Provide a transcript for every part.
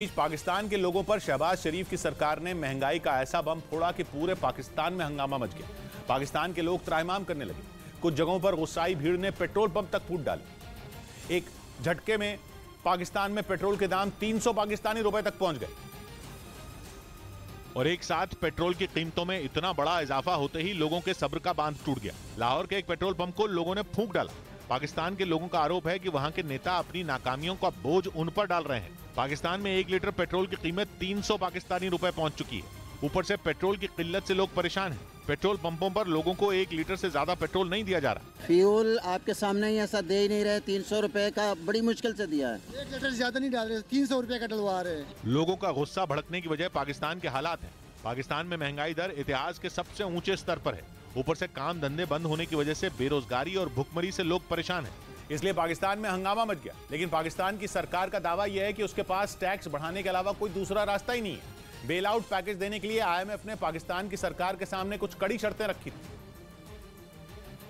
पाकिस्तान के लोगों पर शहबाज शरीफ की सरकार ने महंगाई का ऐसा बम फोड़ा कि पूरे पाकिस्तान में हंगामा मच गया। पाकिस्तान के लोग त्राहिमाम करने लगे। कुछ जगहों पर गुस्साई भीड़ ने पेट्रोल पंप तक फूट डाले। एक झटके में पाकिस्तान में पेट्रोल के दाम 300 पाकिस्तानी रुपए तक पहुंच गए और एक साथ पेट्रोल की कीमतों में इतना बड़ा इजाफा होते ही लोगों के सब्र का बांध टूट गया। लाहौर के एक पेट्रोल पंप को लोगों ने फूंक डाला। पाकिस्तान के लोगों का आरोप है कि वहां के नेता अपनी नाकामियों का बोझ उन पर डाल रहे हैं। पाकिस्तान में 1 लीटर पेट्रोल की कीमत 300 पाकिस्तानी रुपए पहुंच चुकी है। ऊपर से पेट्रोल की किल्लत से लोग परेशान हैं। पेट्रोल पंपों पर लोगों को 1 लीटर से ज्यादा पेट्रोल नहीं दिया जा रहा। फ्यूल आपके सामने ही ऐसा दे ही नहीं रहे। 300 रुपए का बड़ी मुश्किल से दिया है। 1 लीटर ज्यादा नहीं डाल रहे, 300 रुपए का डलवा रहे हैं। लोगों का गुस्सा भड़कने की वजह पाकिस्तान के हालात है। पाकिस्तान में महंगाई दर इतिहास के सबसे ऊंचे स्तर पर है। ऊपर से काम धंधे बंद होने की वजह से बेरोजगारी और भुखमरी से लोग परेशान हैं। इसलिए पाकिस्तान में हंगामा मच गया। लेकिन पाकिस्तान की सरकार का दावा यह है कि उसके पास टैक्स बढ़ाने के अलावा कोई दूसरा रास्ता ही नहीं है। बेल आउट पैकेज देने के लिए IMF ने पाकिस्तान की सरकार के सामने कुछ कड़ी शर्तें रखी थी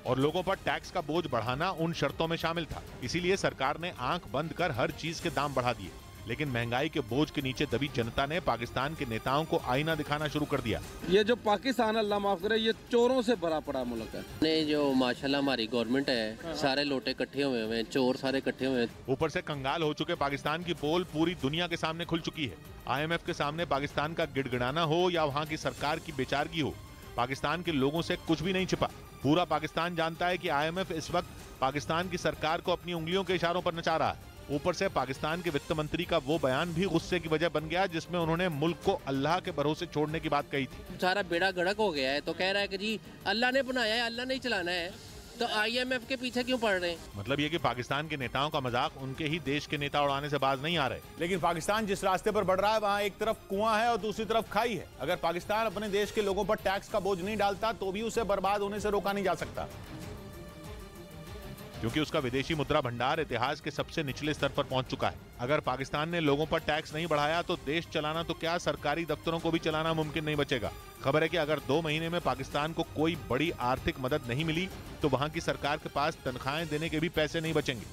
और लोगों पर टैक्स का बोझ बढ़ाना उन शर्तों में शामिल था। इसीलिए सरकार ने आंख बंद कर हर चीज के दाम बढ़ा दिए। लेकिन महंगाई के बोझ के नीचे दबी जनता ने पाकिस्तान के नेताओं को आईना दिखाना शुरू कर दिया। ये जो पाकिस्तान अल्लाह माफ करे, ये चोरों से भरा पड़ा मुल्क है। ने जो माशाल्लाह हमारी गवर्नमेंट है, सारे लोटे इकट्ठे हुए हैं, चोर सारे इकट्ठे हुए हैं। ऊपर से कंगाल हो चुके पाकिस्तान की पोल पूरी दुनिया के सामने खुल चुकी है। IMF के सामने पाकिस्तान का गिड़गिड़ाना हो या वहाँ की सरकार की बेचारगी हो, पाकिस्तान के लोगों से कुछ भी नहीं छिपा। पूरा पाकिस्तान जानता है कि IMF इस वक्त पाकिस्तान की सरकार को अपनी उंगलियों के इशारों पर नचा रहा है। ऊपर से पाकिस्तान के वित्त मंत्री का वो बयान भी गुस्से की वजह बन गया, जिसमें उन्होंने मुल्क को अल्लाह के भरोसे छोड़ने की बात कही थी। सारा बेड़ा गड़क हो गया है तो कह रहा है कि जी अल्लाह ने बनाया है, अल्लाह नहीं चलाना है, तो IMF के पीछे क्यों पड़ रहे हैं। मतलब ये कि पाकिस्तान के नेताओं का मजाक उनके ही देश के नेता उड़ाने से बाज नहीं आ रहे। लेकिन पाकिस्तान जिस रास्ते पर बढ़ रहा है वहां एक तरफ कुआं है और दूसरी तरफ खाई है। अगर पाकिस्तान अपने देश के लोगों पर टैक्स का बोझ नहीं डालता तो भी उसे बर्बाद होने से रोका नहीं जा सकता, क्योंकि उसका विदेशी मुद्रा भंडार इतिहास के सबसे निचले स्तर पर पहुंच चुका है। अगर पाकिस्तान ने लोगों पर टैक्स नहीं बढ़ाया तो देश चलाना तो क्या, सरकारी दफ्तरों को भी चलाना मुमकिन नहीं बचेगा। खबर है कि अगर 2 महीने में पाकिस्तान को कोई बड़ी आर्थिक मदद नहीं मिली तो वहां की सरकार के पास तनख्वाहें देने के भी पैसे नहीं बचेंगे।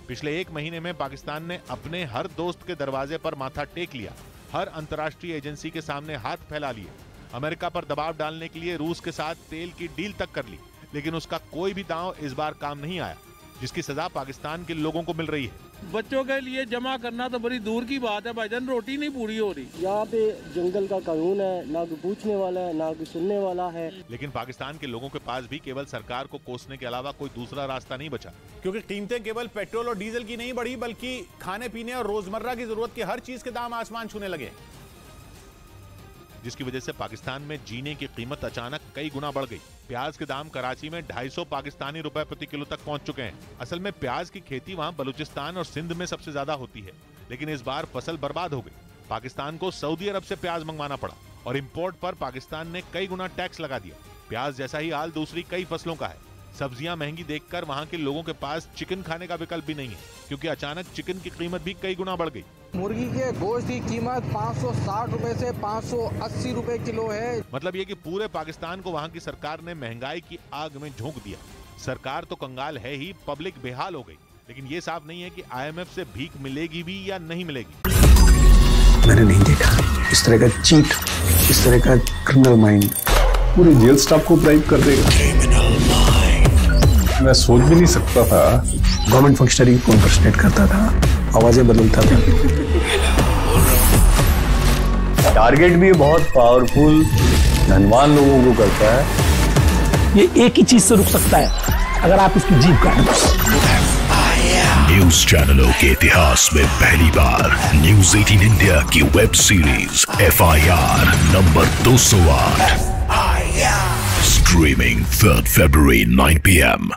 पिछले 1 महीने में पाकिस्तान ने अपने हर दोस्त के दरवाजे पर माथा टेक लिया, हर अंतर्राष्ट्रीय एजेंसी के सामने हाथ फैला लिए, अमेरिका पर दबाव डालने के लिए रूस के साथ तेल की डील तक कर ली। लेकिन उसका कोई भी दांव इस बार काम नहीं आया, जिसकी सजा पाकिस्तान के लोगों को मिल रही है। बच्चों के लिए जमा करना तो बड़ी दूर की बात है भाईजान, रोटी नहीं पूरी हो रही। यहाँ पे जंगल का कानून है, ना कोई पूछने वाला है, ना कोई सुनने वाला है। लेकिन पाकिस्तान के लोगों के पास भी केवल सरकार को कोसने के अलावा कोई दूसरा रास्ता नहीं बचा, क्योंकि कीमतें केवल पेट्रोल और डीजल की नहीं बढ़ी बल्कि खाने पीने और रोजमर्रा की जरूरत की हर चीज के दाम आसमान छूने लगे, जिसकी वजह से पाकिस्तान में जीने की कीमत अचानक कई गुना बढ़ गई। प्याज के दाम कराची में 250 पाकिस्तानी रुपए प्रति किलो तक पहुंच चुके हैं। असल में प्याज की खेती वहां बलूचिस्तान और सिंध में सबसे ज्यादा होती है, लेकिन इस बार फसल बर्बाद हो गई। पाकिस्तान को सऊदी अरब से प्याज मंगवाना पड़ा और इंपोर्ट पर पाकिस्तान ने कई गुना टैक्स लगा दिया। प्याज जैसा ही हाल दूसरी कई फसलों का है। सब्जियां महंगी देखकर वहां के लोगों के पास चिकन खाने का विकल्प भी नहीं है, क्योंकि अचानक चिकन की कीमत भी कई गुना बढ़ गई। मुर्गी के गोश्त की कीमत 560 रुपए से 580 रुपए किलो है। मतलब ये कि पूरे पाकिस्तान को वहां की सरकार ने महंगाई की आग में झोंक दिया। सरकार तो कंगाल है ही, पब्लिक बेहाल हो गई। लेकिन ये साफ नहीं है कि IMF से भीख मिलेगी भी या नहीं मिलेगी। मैंने नहीं देखा इस तरह का चीट, इस तरह का क्रिमिनल माइंड पूरे जेल स्टाफ को ब्राइब कर देगा। मैं सोच भी नहीं सकता था। गवर्नमेंट फंक्शनरी को इम्पर्सनेट करता था, आवाजें बदलता था। टारगेट भी बहुत पावरफुल धनवान लोगों को करता है। ये एक ही चीज से रुक सकता है, अगर आप इसकी जीभ काटें। न्यूज चैनलों के इतिहास में पहली बार न्यूज 18 इंडिया की web series FIR number 208 streaming 3 February 9 PM